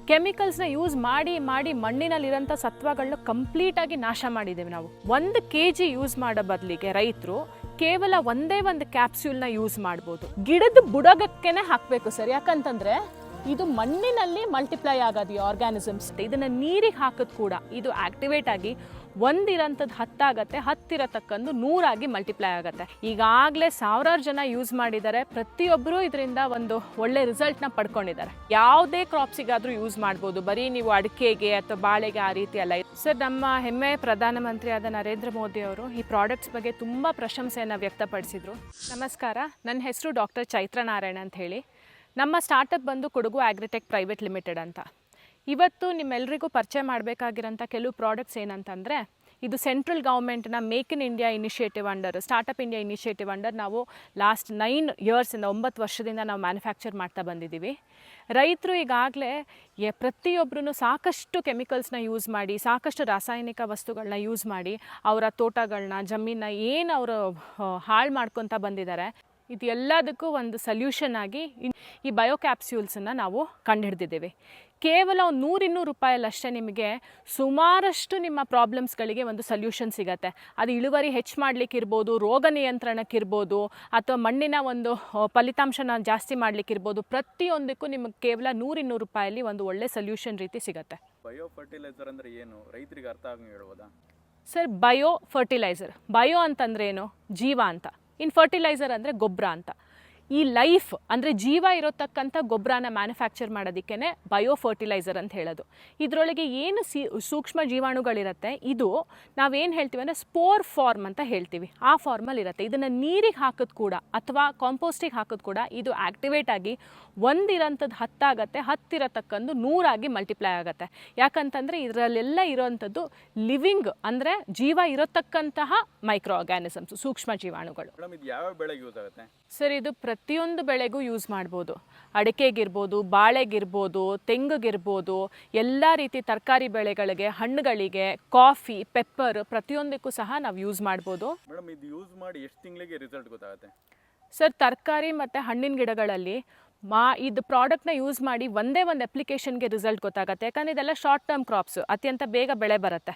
ಕೆಮಿಕಲ್ಸ್ನ use ಮಾಡಿ ಮಾಡಿ ಮಣ್ಣಿನಲ್ಲಿರೋಂಥ ಸತ್ವಗಳನ್ನ ಕಂಪ್ಲೀಟಾಗಿ ನಾಶ ಮಾಡಿದ್ದೇವೆ ನಾವು. 1 kg ಯೂಸ್ ಮಾಡೋ ಬದಲಿಗೆ ರೈತರು ಕೇವಲ ಒಂದೇ ಒಂದು ಕ್ಯಾಪ್ಸ್ಯೂಲ್ನ ಯೂಸ್ ಮಾಡ್ಬೋದು. ಗಿಡದ ಬುಡಗಕ್ಕೇನೆ ಹಾಕಬೇಕು ಸರ್, ಯಾಕಂತಂದರೆ ಇದು ಮಣ್ಣಿನಲ್ಲಿ ಮಲ್ಟಿಪ್ಲೈ ಆಗೋದು ಈ ಆರ್ಗ್ಯಾನಿಸಮ್ಸ್. ಇದನ್ನು ನೀರಿಗೆ ಹಾಕೋದು ಕೂಡ ಇದು ಆಕ್ಟಿವೇಟ್ ಆಗಿ ಒಂದಿರೋಂಥದ್ದು 10 ಆಗುತ್ತೆ, 10 ಇರತಕ್ಕಂದು 100 ಆಗಿ ಮಲ್ಟಿಪ್ಲೈ ಆಗುತ್ತೆ. ಈಗಾಗಲೇ ಸಾವಿರಾರು ಜನ ಯೂಸ್ ಮಾಡಿದ್ದಾರೆ, ಪ್ರತಿಯೊಬ್ಬರು ಇದರಿಂದ ಒಂದು ಒಳ್ಳೆ ರಿಸಲ್ಟ್ನ ಪಡ್ಕೊಂಡಿದ್ದಾರೆ. ಯಾವುದೇ ಕ್ರಾಪ್ಸಿಗಾದರೂ ಯೂಸ್ ಮಾಡ್ಬೋದು, ಬರೀ ನೀವು ಅಡಿಕೆಗೆ ಅಥವಾ ಬಾಳೆಗೆ ಆ ರೀತಿ ಅಲ್ಲ ಸರ್. ನಮ್ಮ ಹೆಮ್ಮೆಯ ಪ್ರಧಾನಮಂತ್ರಿಯಾದ ನರೇಂದ್ರ ಮೋದಿ ಅವರು ಈ ಪ್ರಾಡಕ್ಟ್ಸ್ ಬಗ್ಗೆ ತುಂಬ ಪ್ರಶಂಸೆಯನ್ನು ವ್ಯಕ್ತಪಡಿಸಿದರು. ನಮಸ್ಕಾರ, ನನ್ನ ಹೆಸರು ಡಾಕ್ಟರ್ ಚೈತ್ರ ನಾರಾಯಣ ಅಂತ ಹೇಳಿ. ನಮ್ಮ ಸ್ಟಾರ್ಟಪ್ ಬಂದು ಕೊಡಗು ಆಗ್ರಿಟೆಕ್ ಪ್ರೈವೇಟ್ ಲಿಮಿಟೆಡ್ ಅಂತ. ಇವತ್ತು ನಿಮ್ಮೆಲ್ಲರಿಗೂ ಪರಿಚಯ ಮಾಡಬೇಕಾಗಿರೋಂಥ ಕೆಲವು ಪ್ರಾಡಕ್ಟ್ಸ್ ಏನಂತಂದರೆ, ಇದು ಸೆಂಟ್ರಲ್ ಗೌರ್ಮೆಂಟ್ನ make in India initiative under, startup India initiative under ನಾವು ಲಾಸ್ಟ್ 9 ಇಯರ್ಸಿಂದ 9 ವರ್ಷದಿಂದ ನಾವು ಮ್ಯಾನುಫ್ಯಾಕ್ಚರ್ ಮಾಡ್ತಾ ಬಂದಿದ್ದೀವಿ. ರೈತರು ಈಗಾಗಲೇ ಪ್ರತಿಯೊಬ್ಬರೂ ಸಾಕಷ್ಟು ಕೆಮಿಕಲ್ಸ್ನ ಯೂಸ್ ಮಾಡಿ, ಸಾಕಷ್ಟು ರಾಸಾಯನಿಕ ವಸ್ತುಗಳನ್ನ ಯೂಸ್ ಮಾಡಿ ಅವರ ತೋಟಗಳನ್ನ, ಜಮೀನನ್ನ ಏನು ಅವರು ಹಾಳು ಮಾಡ್ಕೊತ ಬಂದಿದ್ದಾರೆ. ಇದು ಎಲ್ಲದಕ್ಕೂ ಒಂದು ಸಲ್ಯೂಷನ್ ಆಗಿ ಈ ಬಯೋ ಕ್ಯಾಪ್ಸ್ಯೂಲ್ಸನ್ನು ನಾವು ಕಂಡುಹಿಡಿದಿದ್ದೇವೆ. ಕೇವಲ 100-200 ರೂಪಾಯಲ್ಲಷ್ಟೇ ನಿಮಗೆ ಸುಮಾರಷ್ಟು ನಿಮ್ಮ ಪ್ರಾಬ್ಲಮ್ಸ್ಗಳಿಗೆ ಒಂದು ಸಲ್ಯೂಷನ್ ಸಿಗುತ್ತೆ. ಅದು ಇಳುವರಿ ಹೆಚ್ಚು ಮಾಡಲಿಕ್ಕಿರ್ಬೋದು, ರೋಗ ನಿಯಂತ್ರಣಕ್ಕಿರ್ಬೋದು, ಅಥವಾ ಮಣ್ಣಿನ ಒಂದು ಫಲಿತಾಂಶನ ಜಾಸ್ತಿ ಮಾಡಲಿಕ್ಕಿರ್ಬೋದು. ಪ್ರತಿಯೊಂದಕ್ಕೂ ನಿಮಗೆ ಕೇವಲ 100-200 ರೂಪಾಯಲ್ಲಿ ಒಂದು ಒಳ್ಳೆ ಸಲ್ಯೂಷನ್ ರೀತಿ ಸಿಗುತ್ತೆ. ಬಯೋ ಫರ್ಟಿಲೈಸರ್ ಅಂದರೆ ಏನು, ರೈತರಿಗೆ ಅರ್ಥ ಆಗಿ ಹೇಳ್ಬೋದಾ ಸರ್? ಬಯೋ ಫರ್ಟಿಲೈಸರ್, ಬಯೋ ಅಂತಂದರೆ ಏನು? ಜೀವ ಅಂತ. ಇನ್ ಫರ್ಟಿಲೈಸರ್ ಅಂದರೆ ಗೊಬ್ಬರ ಅಂತ. ಈ ಲೈಫ್ ಅಂದರೆ ಜೀವ ಇರೋತಕ್ಕಂಥ ಗೊಬ್ಬರನ ಮ್ಯಾನುಫ್ಯಾಕ್ಚರ್ ಮಾಡೋದಕ್ಕೇ ಬಯೋ ಫರ್ಟಿಲೈಸರ್ ಅಂತ ಹೇಳೋದು. ಇದರೊಳಗೆ ಏನು ಸೂಕ್ಷ್ಮ ಜೀವಾಣುಗಳಿರುತ್ತೆ, ಇದು ನಾವೇನು ಹೇಳ್ತೀವಿ ಅಂದರೆ ಸ್ಪೋರ್ ಫಾರ್ಮ್ ಅಂತ ಹೇಳ್ತೀವಿ, ಆ ಫಾರ್ಮಲ್ಲಿ ಇರುತ್ತೆ. ಇದನ್ನು ನೀರಿಗೆ ಹಾಕೋದು ಕೂಡ ಅಥವಾ ಕಾಂಪೋಸ್ಟಿಗೆ ಹಾಕೋದು ಕೂಡ ಇದು ಆ್ಯಕ್ಟಿವೇಟ್ ಆಗಿ ಒಂದಿರೋಂಥದ್ದು 10 ಆಗುತ್ತೆ, 10 ಇರತಕ್ಕಂದು 100 ಆಗಿ ಮಲ್ಟಿಪ್ಲೈ ಆಗುತ್ತೆ. ಯಾಕಂತಂದರೆ ಇದರಲ್ಲೆಲ್ಲ ಇರೋವಂಥದ್ದು ಲಿವಿಂಗ್ ಅಂದರೆ ಜೀವ ಇರತಕ್ಕಂತಹ ಮೈಕ್ರೋ ಆರ್ಗ್ಯಾನಿಸಮ್ಸ್, ಸೂಕ್ಷ್ಮ ಜೀವಾಣುಗಳು. ಇದು ಯಾವ ಬೆಳೆಗೆ ಯೂಸ್ ಆಗುತ್ತೆ ಸರ್? ಇದು ಪ್ರತಿಯೊಂದು ಬೆಳೆಗೂ ಯೂಸ್ ಮಾಡ್ಬೋದು. ಅಡಿಕೆಗಿರ್ಬೋದು, ಬಾಳೆಗಿರ್ಬೋದು, ತೆಂಗಿಗಿರ್ಬೋದು, ಎಲ್ಲ ರೀತಿ ತರಕಾರಿ ಬೆಳೆಗಳಿಗೆ, ಹಣ್ಣುಗಳಿಗೆ, ಕಾಫಿ, ಪೆಪ್ಪರ್ ಪ್ರತಿಯೊಂದಕ್ಕೂ ಸಹ ನಾವು ಯೂಸ್ ಮಾಡ್ಬೋದು. ಮೇಡಮ್, ಇದು ಯೂಸ್ ಮಾಡಿ ಎಷ್ಟು ತಿಂಗಳಿಗೆ ರಿಸಲ್ಟ್ ಗೊತ್ತಾಗುತ್ತೆ ಸರ್? ತರಕಾರಿ ಮತ್ತು ಹಣ್ಣಿನ ಗಿಡಗಳಲ್ಲಿ ಇದು ಪ್ರಾಡಕ್ಟ್ನ ಯೂಸ್ ಮಾಡಿ ಒಂದೇ ಒಂದು ಅಪ್ಲಿಕೇಶನ್ಗೆ ರಿಸಲ್ಟ್ ಗೊತ್ತಾಗುತ್ತೆ. ಯಾಕಂದರೆ ಇದೆಲ್ಲ ಶಾರ್ಟ್ ಟರ್ಮ್ ಕ್ರಾಪ್ಸು, ಅತ್ಯಂತ ಬೇಗ ಬೆಳೆ ಬರುತ್ತೆ.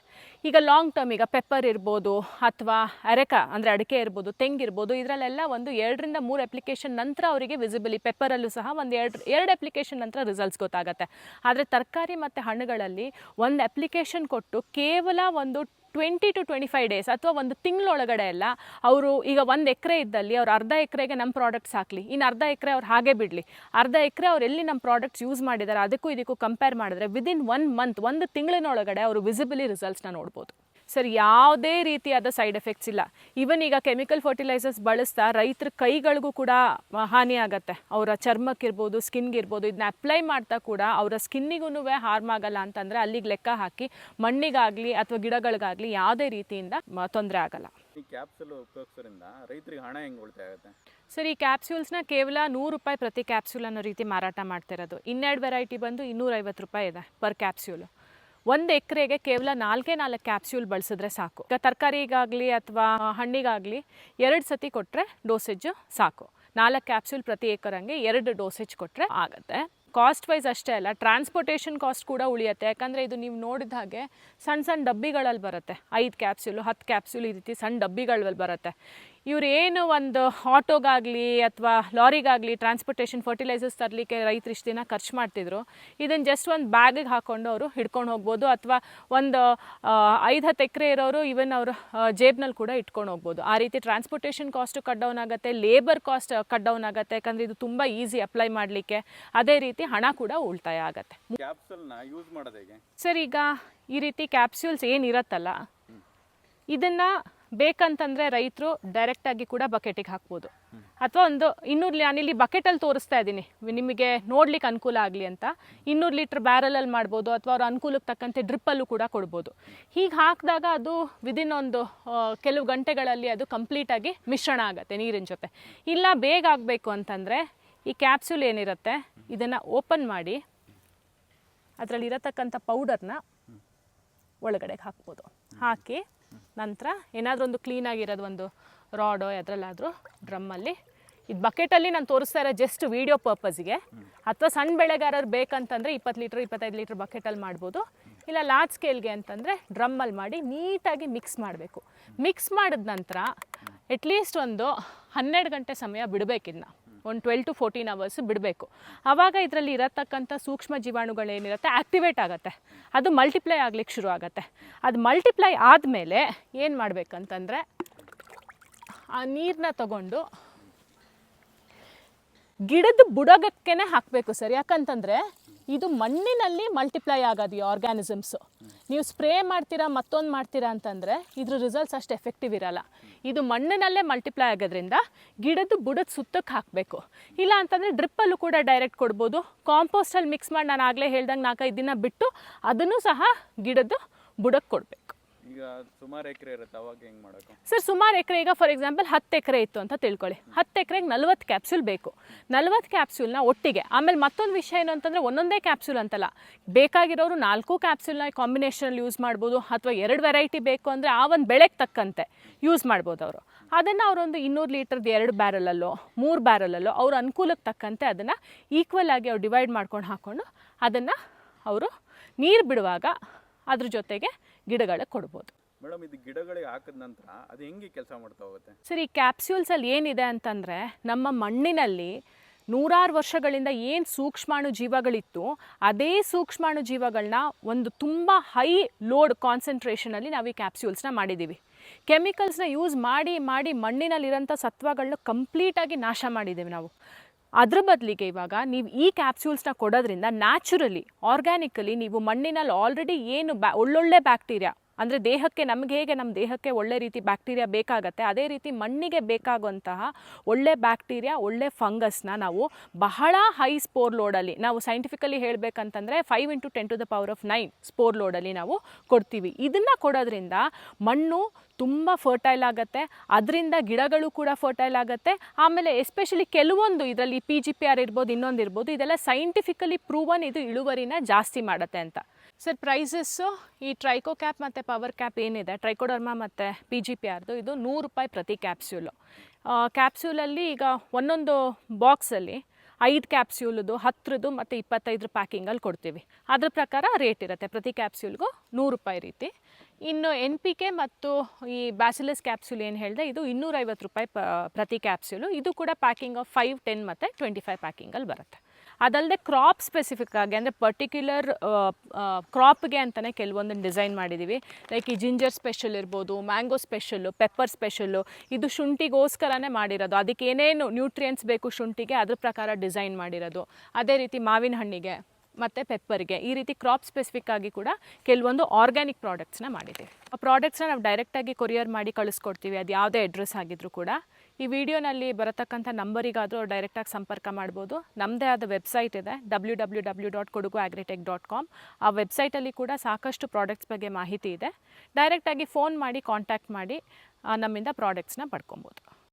ಈಗ ಲಾಂಗ್ ಟರ್ಮ್, ಈಗ ಪೆಪ್ಪರ್ ಇರ್ಬೋದು ಅಥವಾ ಅರೆಕ ಅಂದರೆ ಅಡಿಕೆ ಇರ್ಬೋದು, ತೆಂಗಿರ್ಬೋದು, ಇದರಲ್ಲೆಲ್ಲ ಒಂದು 2-3 ಅಪ್ಲಿಕೇಶನ್ ನಂತರ ಅವರಿಗೆ ವಿಸಿಬಲಿ, ಪೆಪ್ಪರಲ್ಲೂ ಸಹ ಒಂದು 2 ಅಪ್ಲಿಕೇಶನ್ ನಂತರ ರಿಸಲ್ಟ್ಸ್ ಗೊತ್ತಾಗುತ್ತೆ. ಆದರೆ ತರಕಾರಿ ಮತ್ತು ಹಣ್ಣುಗಳಲ್ಲಿ ಒಂದು ಅಪ್ಲಿಕೇಶನ್ ಕೊಟ್ಟು ಕೇವಲ ಒಂದು 20 to 25 ಡೇಸ್ ಅಥವಾ ಒಂದು ತಿಂಗಳೊಳಗಡೆ ಎಲ್ಲ ಅವರು, ಈಗ 1 ಎಕರೆ ಇದ್ದಲ್ಲಿ ಅವ್ರು ಅರ್ಧ ಎಕರೆಗೆ ನಮ್ಮ ಪ್ರಾಡಕ್ಟ್ಸ್ ಹಾಕಲಿ, ಇನ್ನು ಅರ್ಧ ಎಕರೆ ಅವ್ರು ಹಾಗೆ ಬಿಡಲಿ, ಅರ್ಧ ಎಕರೆ ಅವ್ರು ಎಲ್ಲಿ ನಮ್ಮ ಪ್ರಾಡಕ್ಟ್ಸ್ ಯೂಸ್ ಮಾಡಿದ್ದಾರೆ ಅದಕ್ಕೂ ಇದಕ್ಕೂ ಕಂಪೇರ್ ಮಾಡಿದ್ರೆ ವಿದಿನ್ 1 ಮಂತ್, 1 ತಿಂಗಳಿನೊಳಗಡೆ ಅವರು ವಿಸಿಬಲಿ ರಿಸಲ್ಟ್ಸ್ನ ನೋಡ್ಬೋದು. ಸರ್, ಯಾವುದೇ ರೀತಿಯಾದ ಸೈಡ್ ಎಫೆಕ್ಟ್ಸ್ ಇಲ್ಲ. ಈವನ್ ಈಗ ಕೆಮಿಕಲ್ ಫರ್ಟಿಲೈಸರ್ಸ್ ಬಳಸ್ತಾ ರೈತರ ಕೈಗಳಿಗೂ ಕೂಡ ಹಾನಿ ಆಗುತ್ತೆ. ಅವರ ಚರ್ಮಕ್ಕಿರ್ಬೋದು, ಸ್ಕಿನ್ಗಿರ್ಬೋದು, ಇದನ್ನ ಅಪ್ಲೈ ಮಾಡ್ತಾ ಕೂಡ ಅವರ ಸ್ಕಿನ್ನಿಗೂ ಹಾರ್ಮ್ ಆಗಲ್ಲ ಅಂತಂದರೆ ಅಲ್ಲಿಗೆ ಲೆಕ್ಕ ಹಾಕಿ ಮಣ್ಣಿಗಾಗಲಿ ಅಥವಾ ಗಿಡಗಳಿಗಾಗಲಿ ಯಾವುದೇ ರೀತಿಯಿಂದ ತೊಂದರೆ ಆಗಲ್ಲ. ಈ ಕ್ಯಾಪ್ಸೂಲ್ ಉಪಯೋಗಿಸೋದ್ರಿಂದ ರೈತರಿಗೆ ಹಣ ಹೆಂಗೆ ಉಳಿತಾಯ ಆಗುತ್ತೆ ಸರ್? ಈ ಕ್ಯಾಪ್ಸ್ಯೂಲ್ಸ್ನ ಕೇವಲ 100 ರೂಪಾಯಿ ಪ್ರತಿ ಕ್ಯಾಪ್ಸ್ಯೂಲ್ ಅನ್ನೋ ರೀತಿ ಮಾರಾಟ ಮಾಡ್ತಿರೋದು. 12 ವೆರೈಟಿ ಬಂದು 250 ರೂಪಾಯಿ ಇದೆ ಪರ್ ಕ್ಯಾಪ್ಸ್ಯೂಲು. 1 ಎಕರೆಗೆ ಕೇವಲ 4 ಕ್ಯಾಪ್ಸ್ಯೂಲ್ ಬಳಸಿದ್ರೆ ಸಾಕು. ಈಗ ತರಕಾರಿಗಾಗಲಿ ಅಥವಾ ಹಣ್ಣಿಗಾಗಲಿ 2 ಸತಿ ಕೊಟ್ಟರೆ ಡೋಸೇಜು ಸಾಕು. 4 ಕ್ಯಾಪ್ಸ್ಯೂಲ್ ಪ್ರತಿ ಎಕರಂಗೆ 2 ಡೋಸೇಜ್ ಕೊಟ್ಟರೆ ಆಗುತ್ತೆ. ಕಾಸ್ಟ್ ವೈಸ್ ಅಷ್ಟೇ ಅಲ್ಲ, ಟ್ರಾನ್ಸ್ಪೋರ್ಟೇಷನ್ ಕಾಸ್ಟ್ ಕೂಡ ಉಳಿಯುತ್ತೆ. ಯಾಕಂದರೆ ಇದು ನೀವು ನೋಡಿದ ಹಾಗೆ ಸಣ್ಣ ಸಣ್ಣ ಡಬ್ಬಿಗಳಲ್ಲಿ ಬರುತ್ತೆ. 5 ಕ್ಯಾಪ್ಸ್ಯೂಲು, 10 ಕ್ಯಾಪ್ಸ್ಯೂಲ್ ಈ ರೀತಿ ಸಣ್ಣ ಡಬ್ಬಿಗಳಲ್ಲಿ ಬರುತ್ತೆ. ಇವ್ರು ಏನು ಒಂದು ಆಟೋಗಾಗಲಿ ಅಥವಾ ಲಾರಿಗಾಗಲಿ ಟ್ರಾನ್ಸ್ಪೋರ್ಟೇಷನ್ ಫರ್ಟಿಲೈಸರ್ಸ್ ತರಲಿಕ್ಕೆ ರೈತರು ಇಷ್ಟು ದಿನ ಖರ್ಚು ಮಾಡ್ತಿದ್ರು, ಇದನ್ನು ಜಸ್ಟ್ ಒಂದು ಬ್ಯಾಗಿಗೆ ಹಾಕ್ಕೊಂಡು ಅವರು ಹಿಡ್ಕೊಂಡು ಹೋಗ್ಬೋದು. ಅಥವಾ ಒಂದು 5-10 ಎಕರೆ ಇರೋರು ಇವನ್ ಅವರು ಜೇಬ್ನಲ್ಲಿ ಕೂಡ ಇಟ್ಕೊಂಡು ಹೋಗ್ಬೋದು. ಆ ರೀತಿ ಟ್ರಾನ್ಸ್ಪೋರ್ಟೇಷನ್ ಕಾಸ್ಟು ಕಟ್ ಡೌನ್ ಆಗುತ್ತೆ, ಲೇಬರ್ ಕಾಸ್ಟ್ ಕಟ್ ಡೌನ್ ಆಗುತ್ತೆ. ಯಾಕಂದರೆ ಇದು ತುಂಬ ಈಸಿ ಅಪ್ಲೈ ಮಾಡಲಿಕ್ಕೆ. ಅದೇ ರೀತಿ ಹಣ ಕೂಡ ಉಳಿತಾಯ ಆಗುತ್ತೆ. ಕ್ಯಾಪ್ಸೂಲ್ನ ಯೂಸ್ ಮಾಡೋದು ಹೇಗೆ ಸರ್? ಈಗ ಈ ರೀತಿ ಕ್ಯಾಪ್ಸ್ಯೂಲ್ಸ್ ಏನಿರತ್ತಲ್ಲ, ಇದನ್ನು ಬೇಕಂತಂದರೆ ರೈತರು ಡೈರೆಕ್ಟಾಗಿ ಕೂಡ ಬಕೆಟಿಗೆ ಹಾಕ್ಬೋದು. ಅಥವಾ ಒಂದು 200 ನಾನಿಲ್ಲಿ ಬಕೆಟಲ್ಲಿ ತೋರಿಸ್ತಾ ಇದ್ದೀನಿ ನಿಮಗೆ ನೋಡ್ಲಿಕ್ಕೆ ಅನುಕೂಲ ಆಗಲಿ ಅಂತ. 200 ಲೀಟ್ರ್ ಬ್ಯಾರಲಲ್ಲಿ ಮಾಡ್ಬೋದು, ಅಥವಾ ಅವ್ರ ಅನುಕೂಲಕ್ಕೆ ತಕ್ಕಂತೆ ಡ್ರಿಪ್ಪಲ್ಲೂ ಕೂಡ ಕೊಡ್ಬೋದು. ಹೀಗೆ ಹಾಕಿದಾಗ ಅದು ವಿದಿನ್ ಒಂದು ಕೆಲವು ಗಂಟೆಗಳಲ್ಲಿ ಅದು ಕಂಪ್ಲೀಟಾಗಿ ಮಿಶ್ರಣ ಆಗುತ್ತೆ ನೀರಿನ ಜೊತೆ. ಇಲ್ಲ ಬೇಗ ಆಗಬೇಕು ಅಂತಂದರೆ ಈ ಕ್ಯಾಪ್ಸ್ಯೂಲ್ ಏನಿರುತ್ತೆ ಇದನ್ನು ಓಪನ್ ಮಾಡಿ ಅದರಲ್ಲಿರತಕ್ಕಂಥ ಪೌಡರ್ನ ಒಳಗಡೆಗೆ ಹಾಕ್ಬೋದು. ಹಾಕಿ ನಂತರ ಏನಾದರೂ ಒಂದು ಕ್ಲೀನಾಗಿರೋದು ಒಂದು ರಾಡೋ ಅದರಲ್ಲಾದರೂ ಡ್ರಮ್ಮಲ್ಲಿ ಇದು ಬಕೆಟಲ್ಲಿ ನಾನು ತೋರಿಸ್ತಾ ಇರೋ ಜಸ್ಟ್ ವೀಡಿಯೋ ಪರ್ಪಸ್ಗೆ, ಅಥವಾ ಸಣ್ಣ ಬೆಳೆಗಾರರು ಬೇಕಂತಂದರೆ 20 ಲೀಟ್ರ್ 25 ಲೀಟ್ರ್ ಬಕೆಟಲ್ಲಿ ಮಾಡ್ಬೋದು. ಇಲ್ಲ ಲಾರ್ಜ್ ಸ್ಕೇಲ್ಗೆ ಅಂತಂದರೆ ಡ್ರಮ್ಮಲ್ಲಿ ಮಾಡಿ ನೀಟಾಗಿ ಮಿಕ್ಸ್ ಮಾಡಬೇಕು. ಮಿಕ್ಸ್ ಮಾಡಿದ ನಂತರ ಅಟ್ಲೀಸ್ಟ್ ಒಂದು 12 ಗಂಟೆ ಸಮಯ ಬಿಡಬೇಕಿನ್ನ, ಒಂದು 12 to 14 hours ಬಿಡಬೇಕು. ಆವಾಗ ಇದರಲ್ಲಿ ಇರತಕ್ಕಂಥ ಸೂಕ್ಷ್ಮ ಜೀವಾಣುಗಳೇನಿರುತ್ತೆ ಆ್ಯಕ್ಟಿವೇಟ್ ಆಗುತ್ತೆ, ಅದು ಮಲ್ಟಿಪ್ಲೈ ಆಗ್ಲಿಕ್ಕೆ ಶುರು ಆಗುತ್ತೆ. ಅದು ಮಲ್ಟಿಪ್ಲೈ ಆದಮೇಲೆ ಏನು ಮಾಡಬೇಕಂತಂದರೆ ಆ ನೀರನ್ನ ತಗೊಂಡು ಗಿಡದ ಬುಡಗಕ್ಕೆ ಹಾಕಬೇಕು ಸರ್. ಯಾಕಂತಂದರೆ ಇದು ಮಣ್ಣಿನಲ್ಲಿ ಮಲ್ಟಿಪ್ಲೈ ಆಗೋದು ಈ ಆರ್ಗ್ಯಾನಿಸಮ್ಸು. ನೀವು ಸ್ಪ್ರೇ ಮಾಡ್ತೀರಾ ಮತ್ತೊಂದು ಮಾಡ್ತೀರಾ ಅಂತಂದರೆ ಇದ್ರ ರಿಸಲ್ಟ್ಸ್ ಅಷ್ಟು ಎಫೆಕ್ಟಿವ್ ಇರಲ್ಲ. ಇದು ಮಣ್ಣಿನಲ್ಲೇ ಮಲ್ಟಿಪ್ಲೈ ಆಗೋದ್ರಿಂದ ಗಿಡದ ಬುಡದ ಸುತ್ತಕ್ಕೆ ಹಾಕಬೇಕು. ಇಲ್ಲ ಅಂತಂದರೆ ಡ್ರಿಪ್ಪಲ್ಲೂ ಕೂಡ ಡೈರೆಕ್ಟ್ ಕೊಡ್ಬೋದು. ಕಾಂಪೋಸ್ಟಲ್ಲಿ ಮಿಕ್ಸ್ ಮಾಡಿ ನಾನು ಆಗಲೇ ಹೇಳ್ದಂಗೆ 4-5 ದಿನ ಬಿಟ್ಟು ಅದನ್ನು ಸಹ ಗಿಡದ ಬುಡಕ್ಕೆ ಕೊಡಬೇಕು. ಈಗ ಸುಮಾರು ಎಕರೆ ಇರುತ್ತೆ, ಅವಾಗ ಹೆಂಗೆ ಮಾಡೋದು ಸರ್? ಸುಮಾರು ಎಕರೆ, ಈಗ ಫಾರ್ ಎಕ್ಸಾಂಪಲ್ 10 ಎಕರೆ ಇತ್ತು ಅಂತ ತಿಳ್ಕೊಳ್ಳಿ. 10 ಎಕರೆಗೆ 40 ಕ್ಯಾಪ್ಸೂಲ್ ಬೇಕು. 40 ಕ್ಯಾಪ್ಸೂಲ್ನ ಒಟ್ಟಿಗೆ. ಆಮೇಲೆ ಮತ್ತೊಂದು ವಿಷಯ ಏನು ಅಂತಂದರೆ ಒಂದೊಂದೇ ಕ್ಯಾಪ್ಸೂಲ್ ಅಂತಲ್ಲ, ಬೇಕಾಗಿರೋರು 4 ಕ್ಯಾಪ್ಸೂಲ್ನ ಕಾಂಬಿನೇಷನಲ್ಲಿ ಯೂಸ್ ಮಾಡ್ಬೋದು. ಅಥವಾ 2 ವೆರೈಟಿ ಬೇಕು ಅಂದರೆ ಆ ಒಂದು ಬೆಳೆಗೆ ತಕ್ಕಂತೆ ಯೂಸ್ ಮಾಡ್ಬೋದು ಅವರು. ಅದನ್ನು ಅವರೊಂದು 200 ಲೀಟರ್ದು 2 ಬ್ಯಾರಲಲ್ಲೋ 3 ಬ್ಯಾರಲಲ್ಲೋ ಅವ್ರ ಅನುಕೂಲಕ್ಕೆ ತಕ್ಕಂತೆ ಅದನ್ನು ಈಕ್ವಲ್ ಆಗಿ ಅವ್ರು ಡಿವೈಡ್ ಮಾಡ್ಕೊಂಡು ಹಾಕ್ಕೊಂಡು ಅದನ್ನು ಅವರು ನೀರು ಬಿಡುವಾಗ ಅದ್ರ ಜೊತೆಗೆ ಗಿಡಗಳಿಗೆ ಕೊಡ್ಬೋದು. ಮೇಡಮ್, ಇದು ಗಿಡಗಳಿಗೆ ಹಾಕಿದ ನಂತರ ಅದು ಹೆಂಗೆ ಕೆಲಸ ಮಾಡ್ತಾ ಹೋಗುತ್ತೆ ಸರ್? ಈ ಕ್ಯಾಪ್ಸ್ಯೂಲ್ಸಲ್ಲಿ ಏನಿದೆ ಅಂತಂದರೆ ನಮ್ಮ ಮಣ್ಣಿನಲ್ಲಿ ನೂರಾರು ವರ್ಷಗಳಿಂದ ಏನು ಸೂಕ್ಷ್ಮಾಣು ಜೀವಗಳಿತ್ತು ಅದೇ ಸೂಕ್ಷ್ಮಾಣು ಜೀವಗಳನ್ನ ಒಂದು ತುಂಬ ಹೈ ಲೋಡ್ ಕಾನ್ಸಂಟ್ರೇಷನಲ್ಲಿ ನಾವು ಈ ಕ್ಯಾಪ್ಸ್ಯೂಲ್ಸ್ನ ಮಾಡಿದ್ದೀವಿ. ಕೆಮಿಕಲ್ಸ್ನ ಯೂಸ್ ಮಾಡಿ ಮಾಡಿ ಮಣ್ಣಿನಲ್ಲಿರೋಂಥ ಸತ್ವಗಳನ್ನ ಕಂಪ್ಲೀಟಾಗಿ ನಾಶ ಮಾಡಿದ್ದೀವಿ ನಾವು. ಅದ್ರ ಬದಲಿಗೆ ಇವಾಗ ನೀವು ಈ ಕ್ಯಾಪ್ಸ್ಯೂಲ್ಸ್ನ ಕೊಡೋದ್ರಿಂದ ನ್ಯಾಚುರಲಿ ಆರ್ಗ್ಯಾನಿಕಲಿ ನೀವು ಮಣ್ಣಿನಲ್ಲಿ ಆಲ್ರೆಡಿ ಏನು ಒಳ್ಳೊಳ್ಳೆ ಬ್ಯಾಕ್ಟೀರಿಯಾ, ಅಂದರೆ ದೇಹಕ್ಕೆ ನಮಗೆ ಹೇಗೆ ನಮ್ಮ ದೇಹಕ್ಕೆ ಒಳ್ಳೆ ರೀತಿ ಬ್ಯಾಕ್ಟೀರಿಯಾ ಬೇಕಾಗತ್ತೆ ಅದೇ ರೀತಿ ಮಣ್ಣಿಗೆ ಬೇಕಾಗುವಂತಹ ಒಳ್ಳೆ ಬ್ಯಾಕ್ಟೀರಿಯಾ ಒಳ್ಳೆ ಫಂಗಸ್ನ ನಾವು ಬಹಳ ಹೈ ಸ್ಪೋರ್ ಲೋಡಲ್ಲಿ, ನಾವು ಸೈಂಟಿಫಿಕಲಿ ಹೇಳಬೇಕಂತಂದರೆ 5 × 10⁹ ಸ್ಪೋರ್ ಲೋಡಲ್ಲಿ ನಾವು ಕೊಡ್ತೀವಿ. ಇದನ್ನು ಕೊಡೋದ್ರಿಂದ ಮಣ್ಣು ತುಂಬ ಫರ್ಟೈಲ್ ಆಗುತ್ತೆ, ಅದರಿಂದ ಗಿಡಗಳು ಕೂಡ ಫರ್ಟೈಲ್ ಆಗುತ್ತೆ. ಆಮೇಲೆ ಎಸ್ಪೆಷಲಿ ಕೆಲವೊಂದು ಇದರಲ್ಲಿ PGPR ಇರ್ಬೋದು, ಇನ್ನೊಂದು ಇರ್ಬೋದು, ಇದೆಲ್ಲ ಸೈಂಟಿಫಿಕಲಿ ಪ್ರೂವನ್ ಇದು ಇಳುವರಿನ ಜಾಸ್ತಿ ಮಾಡುತ್ತೆ ಅಂತ. ಸರ್ ಪ್ರೈಸಸ್ಸು ಈ ಟ್ರೈಕೋ ಕ್ಯಾಪ್ ಮತ್ತು ಪವರ್ ಕ್ಯಾಪ್ ಏನಿದೆ, ಟ್ರೈಕೋಡರ್ಮಾ ಮತ್ತು PGPRದು, ಇದು ₹100 ಪ್ರತಿ ಕ್ಯಾಪ್ಸ್ಯೂಲು. ಕ್ಯಾಪ್ಸ್ಯೂಲಲ್ಲಿ ಈಗ ಒಂದೊಂದು ಬಾಕ್ಸಲ್ಲಿ 5 ಕ್ಯಾಪ್ಸ್ಯೂಲ್ದು 10 ಮತ್ತು 25 ಪ್ಯಾಕಿಂಗಲ್ಲಿ ಕೊಡ್ತೀವಿ. ಅದ್ರ ಪ್ರಕಾರ ರೇಟ್ ಇರುತ್ತೆ, ಪ್ರತಿ ಕ್ಯಾಪ್ಸ್ಯೂಲ್ಗೂ ₹100 ರೀತಿ. ಇನ್ನು NPK ಮತ್ತು ಈ ಬ್ಯಾಸಿಲಸ್ ಕ್ಯಾಪ್ಸ್ಯೂಲ್ ಏನು ಹೇಳಿದೆ, ಇದು ₹250 ಪ್ರತಿ ಕ್ಯಾಪ್ಸ್ಯೂಲು. ಇದು ಕೂಡ ಪ್ಯಾಕಿಂಗ್ ಆಫ್ 5, 10 ಮತ್ತು 25 ಪ್ಯಾಕಿಂಗಲ್ಲಿ ಬರುತ್ತೆ. ಅದಲ್ಲದೆ ಕ್ರಾಪ್ ಸ್ಪೆಸಿಫಿಕ್ ಆಗಿ ಅಂದರೆ ಪರ್ಟಿಕ್ಯುಲರ್ ಕ್ರಾಪ್ಗೆ ಅಂತಲೇ ಕೆಲವೊಂದನ್ನು ಡಿಸೈನ್ ಮಾಡಿದ್ದೀವಿ. ಲೈಕ್ ಈ ಜಿಂಜರ್ ಸ್ಪೆಷಲ್ ಇರ್ಬೋದು, ಮ್ಯಾಂಗೋ ಸ್ಪೆಷಲ್ಲು, ಪೆಪ್ಪರ್ ಸ್ಪೆಷಲ್ಲು. ಇದು ಶುಂಠಿಗೋಸ್ಕರನೇ ಮಾಡಿರೋದು, ಅದಕ್ಕೆ ಏನೇನು ನ್ಯೂಟ್ರಿಯೆಂಟ್ಸ್ ಬೇಕು ಶುಂಠಿಗೆ ಅದ್ರ ಪ್ರಕಾರ ಡಿಸೈನ್ ಮಾಡಿರೋದು. ಅದೇ ರೀತಿ ಮಾವಿನ ಹಣ್ಣಿಗೆ ಮತ್ತು ಪೆಪ್ಪರ್ಗೆ ಈ ರೀತಿ ಕ್ರಾಪ್ ಸ್ಪೆಸಿಫಿಕ್ ಆಗಿ ಕೂಡ ಕೆಲವೊಂದು ಆರ್ಗ್ಯಾನಿಕ್ ಪ್ರಾಡಕ್ಟ್ಸ್ನ ಮಾಡಿದ್ದೀವಿ. ಆ ಪ್ರಾಡಕ್ಟ್ಸ್ನ ನಾವು ಡೈರೆಕ್ಟಾಗಿ ಕೊರಿಯರ್ ಮಾಡಿ ಕಳಿಸ್ಕೊಡ್ತೀವಿ, ಅದು ಯಾವುದೇ ಅಡ್ರೆಸ್ ಆಗಿದ್ರೂ ಕೂಡ. ಈ ವಿಡಿಯೋನಲ್ಲಿ ಬರತಕ್ಕಂಥ ನಂಬರಿಗಾದರೂ ಡೈರೆಕ್ಟಾಗಿ ಸಂಪರ್ಕ ಮಾಡ್ಬೋದು. ನಮ್ಮದೇ ಆದ ವೆಬ್ಸೈಟ್ ಇದೆ, www.koduguagritech.com. ಆ ವೆಬ್ಸೈಟಲ್ಲಿ ಕೂಡ ಸಾಕಷ್ಟು ಪ್ರಾಡಕ್ಟ್ಸ್ ಬಗ್ಗೆ ಮಾಹಿತಿ ಇದೆ. ಡೈರೆಕ್ಟಾಗಿ ಫೋನ್ ಮಾಡಿ ಕಾಂಟ್ಯಾಕ್ಟ್ ಮಾಡಿ ನಮ್ಮಿಂದ ಪ್ರಾಡಕ್ಟ್ಸ್ನ ಪಡ್ಕೊಬೋದು.